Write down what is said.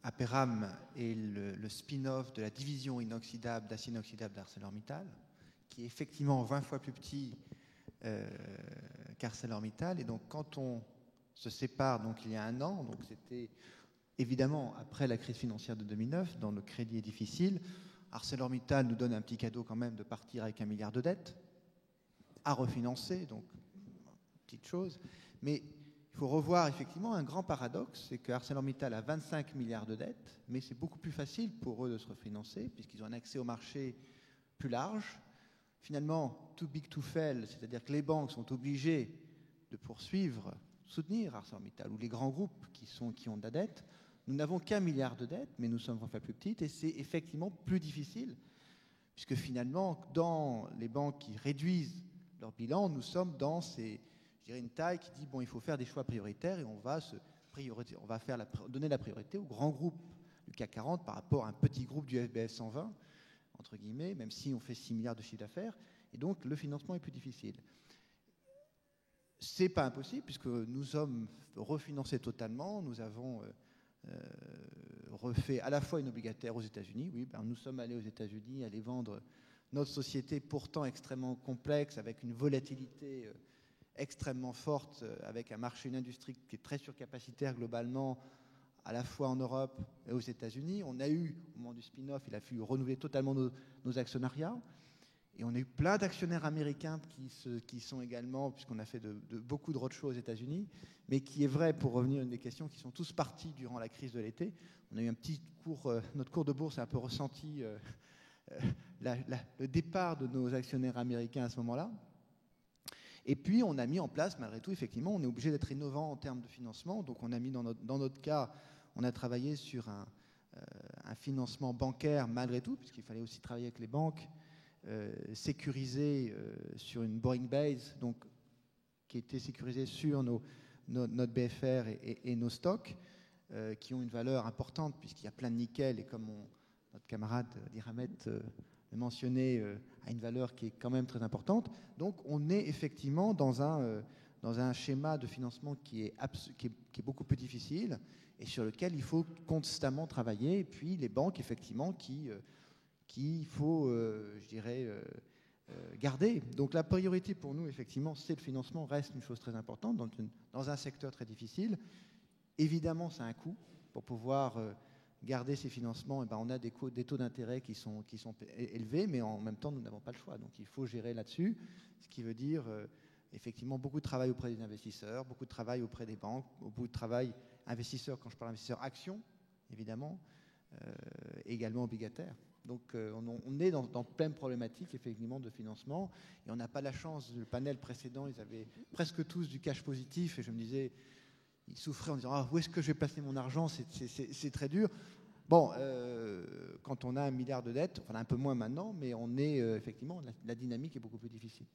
Aperam est le spin-off de la division inoxydable, d'acier inoxydable d'ArcelorMittal, qui est effectivement 20 fois plus petit qu'ArcelorMittal. Et donc, quand on se sépare, donc il y a un an, donc c'était évidemment après la crise financière de 2009, dans le crédit est difficile, ArcelorMittal nous donne un petit cadeau quand même de partir avec 1 milliard de dettes à refinancer, donc petite chose. Mais il faut revoir effectivement un grand paradoxe, c'est que ArcelorMittal a 25 milliards de dettes, mais c'est beaucoup plus facile pour eux de se refinancer puisqu'ils ont un accès au marché plus large. Finalement, too big to fail, c'est-à-dire que les banques sont obligées de poursuivre, soutenir ArcelorMittal ou les grands groupes qui ont de la dette. Nous n'avons qu'1 milliard de dettes, mais nous sommes 20 fois plus petites et c'est effectivement plus difficile puisque finalement, dans les banques qui réduisent leur bilan, nous sommes dans une taille qui dit bon, il faut faire des choix prioritaires et on va donner la priorité aux grands groupes du CAC 40 par rapport à un petit groupe du FBS 120, entre guillemets, même si on fait 6 milliards de chiffre d'affaires, et donc le financement est plus difficile. C'est pas impossible puisque nous sommes refinancés totalement, nous avons refait à la fois une obligataire aux États-Unis, oui, nous sommes allés aux États-Unis aller vendre notre société pourtant extrêmement complexe avec une volatilité extrêmement forte, avec un marché, une industrie qui est très surcapacitaire globalement, à la fois en Europe et aux États-Unis. On a eu, au moment du spin-off, il a fallu renouveler totalement nos actionnariats. Et on a eu plein d'actionnaires américains qui sont également, puisqu'on a fait beaucoup de roadshows aux États-Unis, mais qui est vrai, pour revenir à une des questions, qui sont tous partis durant la crise de l'été. On a eu un petit cours, notre cours de bourse a un peu ressenti le départ de nos actionnaires américains à ce moment-là. Et puis, on a mis en place, malgré tout, effectivement, on est obligé d'être innovant en termes de financement. Donc, on a mis dans notre cas, on a travaillé sur un financement bancaire, malgré tout, puisqu'il fallait aussi travailler avec les banques, sécurisé sur une borrowing base, donc, qui était sécurisé sur notre BFR et nos stocks, qui ont une valeur importante, puisqu'il y a plein de nickel, et comme notre camarade Diramet le mentionnait, a une valeur qui est quand même très importante. Donc, on est effectivement dans un schéma de financement qui est beaucoup plus difficile et sur lequel il faut constamment travailler. Et puis, les banques, effectivement, qu'il faut, garder. Donc, la priorité pour nous, effectivement, c'est le financement, reste une chose très importante dans un secteur très difficile. Évidemment, ça a un coût pour pouvoir garder ces financements. On a des taux d'intérêt qui sont élevés, mais en même temps, nous n'avons pas le choix. Donc, il faut gérer là-dessus, ce qui veut dire effectivement beaucoup de travail auprès des investisseurs, beaucoup de travail auprès des banques, beaucoup de travail investisseurs, quand je parle investisseurs, actions, évidemment, également obligataires. Donc, on est dans plein de problématiques, effectivement, de financement, et on n'a pas la chance. Le panel précédent, ils avaient presque tous du cash positif, et je me disais, ils souffraient en disant où est-ce que je vais placer mon argent, c'est très dur. Bon, quand on a 1 milliard de dettes, enfin un peu moins maintenant, mais on est effectivement, la dynamique est beaucoup plus difficile.